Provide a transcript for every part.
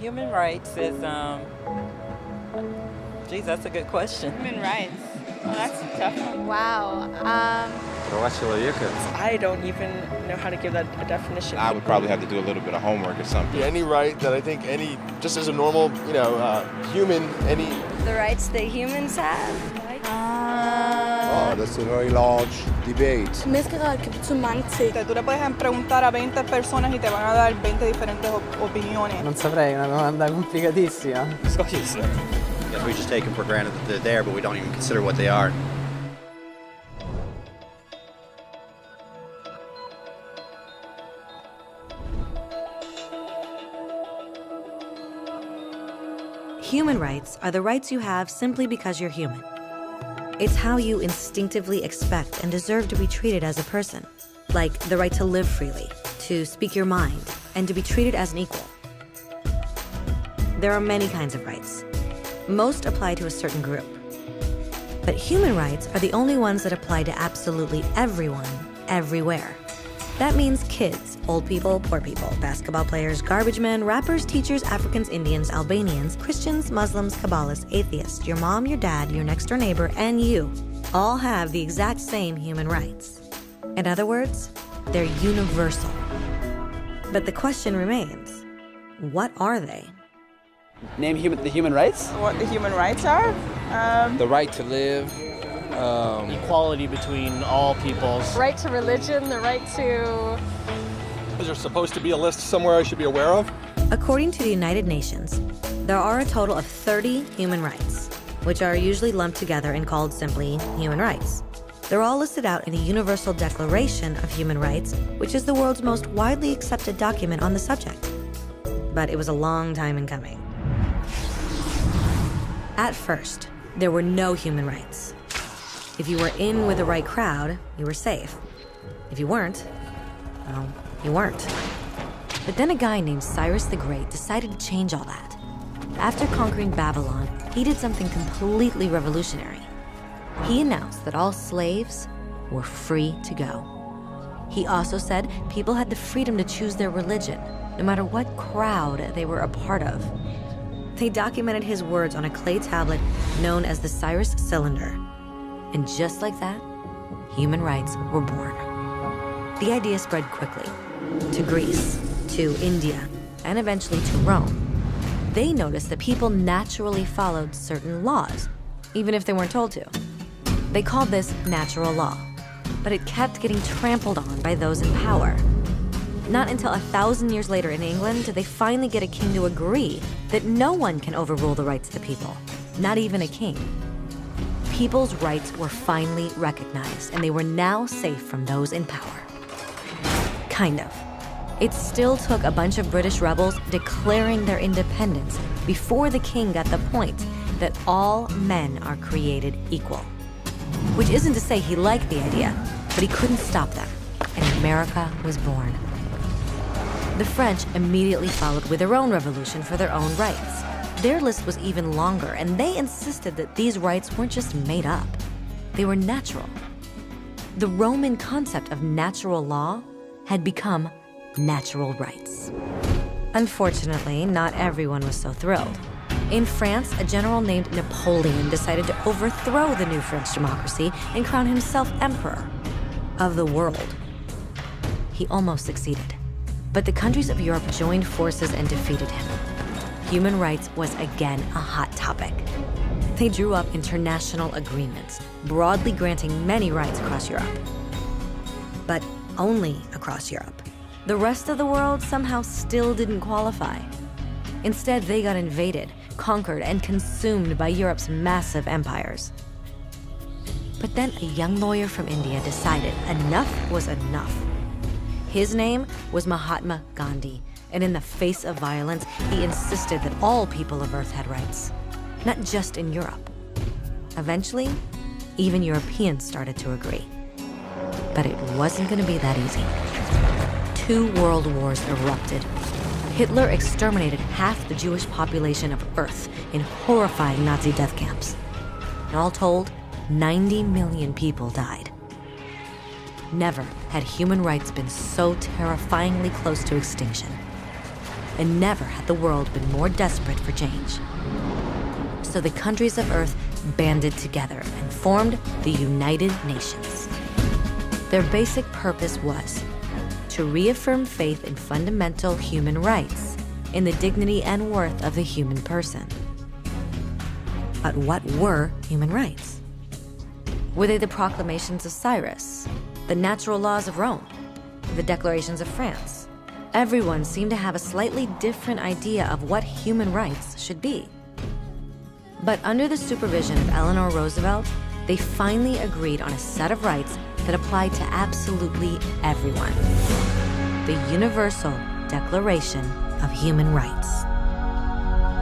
Human rights is, geez, that's a good question. Human rights. Oh, that's a tough one. Wow. I don't even know how to give that a definition. I would probably have to do a little bit of homework or something. Any right that I think just as a normal, human, any... The rights that humans have? That's a very large debate. Menneskerettigheder kan betyde mange ting. Tú le puedes preguntar a 20 personas y te van a dar 20 diferentes opiniones. Non saprei, è una domanda complicatissima. Guess we just take them for granted that they're there, but we don't even consider what they are. Human rights are the rights you have simply because you're human. It's how you instinctively expect and deserve to be treated as a person, like the right to live freely, to speak your mind, and to be treated as an equal. There are many kinds of rights. Most apply to a certain group. But human rights are the only ones that apply to absolutely everyone, everywhere. That means kids, old people, poor people, basketball players, garbage men, rappers, teachers, Africans, Indians, Albanians, Christians, Muslims, Kabbalists, atheists, your mom, your dad, your next door neighbor, and you all have the exact same human rights. In other words, they're universal. But the question remains, what are they? Name the human rights? What the human rights are? The right to live. Equality between all peoples. Right to religion, the right to... Is there supposed to be a list somewhere I should be aware of? According to the United Nations, there are a total of 30 human rights, which are usually lumped together and called simply human rights. They're all listed out in the Universal Declaration of Human Rights, which is the world's most widely accepted document on the subject. But it was a long time in coming. At first, there were no human rights. If you were in with the right crowd, you were safe. If you weren't, well, you weren't. But then a guy named Cyrus the Great decided to change all that. After conquering Babylon, he did something completely revolutionary. He announced that all slaves were free to go. He also said people had the freedom to choose their religion, no matter what crowd they were a part of. They documented his words on a clay tablet known as the Cyrus Cylinder. And just like that, human rights were born. The idea spread quickly to Greece, to India, and eventually to Rome. They noticed that people naturally followed certain laws, even if they weren't told to. They called this natural law, but it kept getting trampled on by those in power. Not until 1,000 years later in England did they finally get a king to agree that no one can overrule the rights of the people, not even a king. People's rights were finally recognized, and they were now safe from those in power. Kind of. It still took a bunch of British rebels declaring their independence before the king got the point that all men are created equal. Which isn't to say he liked the idea, but he couldn't stop them, and America was born. The French immediately followed with their own revolution for their own rights. Their list was even longer, and they insisted that these rights weren't just made up. They were natural. The Roman concept of natural law had become natural rights. Unfortunately, not everyone was so thrilled. In France, a general named Napoleon decided to overthrow the new French democracy and crown himself emperor of the world. He almost succeeded, but the countries of Europe joined forces and defeated him. Human rights was again a hot topic. They drew up international agreements, broadly granting many rights across Europe. But only across Europe. The rest of the world somehow still didn't qualify. Instead, they got invaded, conquered, and consumed by Europe's massive empires. But then a young lawyer from India decided enough was enough. His name was Mahatma Gandhi, and in the face of violence, he insisted that all people of Earth had rights, not just in Europe. Eventually, even Europeans started to agree. But it wasn't going to be that easy. 2 world wars erupted. Hitler exterminated half the Jewish population of Earth in horrifying Nazi death camps. And all told, 90 million people died. Never had human rights been so terrifyingly close to extinction. and never had the world been more desperate for change. So the countries of Earth banded together and formed the United Nations. Their basic purpose was to reaffirm faith in fundamental human rights, in the dignity and worth of the human person. But what were human rights? Were they the proclamations of Cyrus, the natural laws of Rome, the declarations of France? Everyone seemed to have a slightly different idea of what human rights should be. But under the supervision of Eleanor Roosevelt, they finally agreed on a set of rights that applied to absolutely everyone. The Universal Declaration of Human Rights.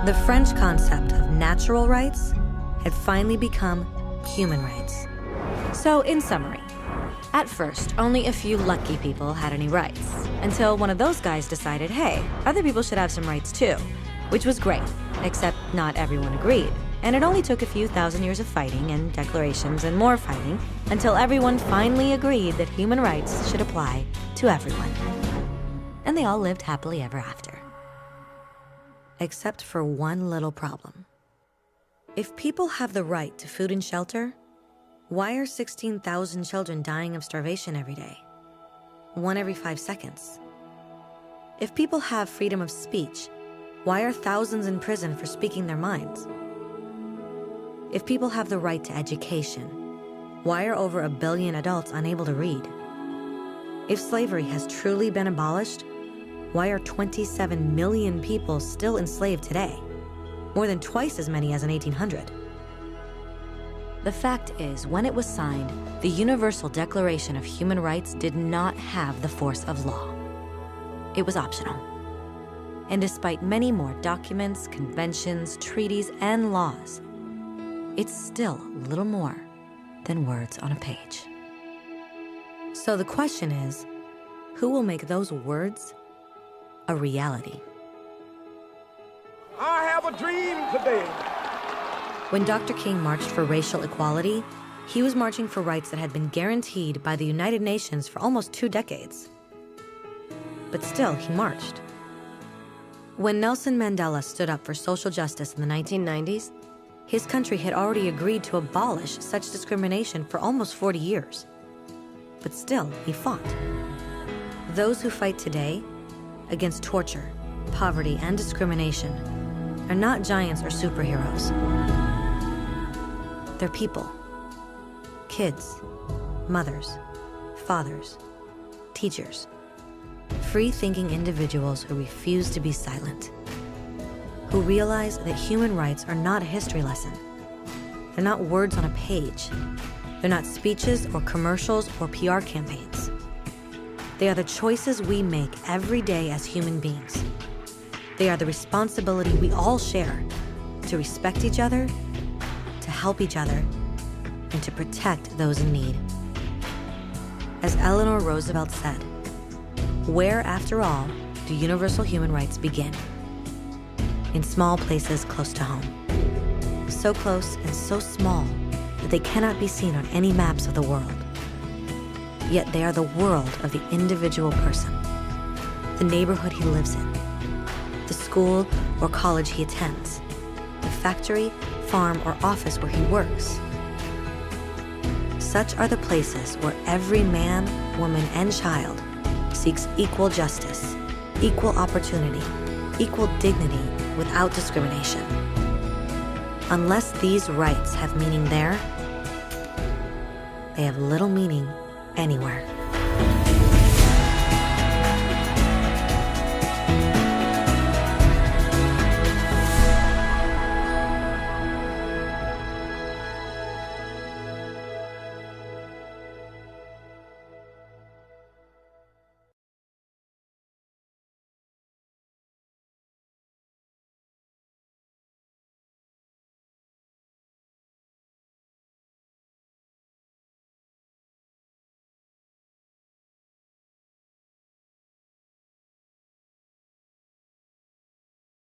The French concept of natural rights had finally become human rights. So, in summary, at first, only a few lucky people had any rights, until one of those guys decided, hey, other people should have some rights too, which was great, except not everyone agreed. And it only took a few thousand years of fighting and declarations and more fighting until everyone finally agreed that human rights should apply to everyone. And they all lived happily ever after. Except for one little problem. If people have the right to food and shelter, why are 16,000 children dying of starvation every day? 1 every 5 seconds. If people have freedom of speech, why are thousands in prison for speaking their minds? If people have the right to education, why are over 1 billion adults unable to read? If slavery has truly been abolished, why are 27 million people still enslaved today? More than twice as many as in 1800. The fact is, when it was signed, the Universal Declaration of Human Rights did not have the force of law. It was optional. And despite many more documents, conventions, treaties, and laws, it's still little more than words on a page. So the question is, who will make those words a reality? I have a dream today. When Dr. King marched for racial equality, he was marching for rights that had been guaranteed by the United Nations for almost 2 decades. But still, he marched. When Nelson Mandela stood up for social justice in the 1990s, his country had already agreed to abolish such discrimination for almost 40 years. But still, he fought. Those who fight today against torture, poverty, and discrimination are not giants or superheroes. They're people. Kids, mothers, fathers, teachers. Free-thinking individuals who refuse to be silent. Who realize that human rights are not a history lesson. They're not words on a page. They're not speeches or commercials or PR campaigns. They are the choices we make every day as human beings. They are the responsibility we all share to respect each other, to help each other, and to protect those in need. As Eleanor Roosevelt said, where, after all, do universal human rights begin? In small places close to home. So close and so small that they cannot be seen on any maps of the world. Yet they are the world of the individual person, the neighborhood he lives in, the school or college he attends, the factory, farm, or office where he works. Such are the places where every man, woman, and child seeks equal justice, equal opportunity, equal dignity without discrimination. Unless these rights have meaning there, they have little meaning anywhere.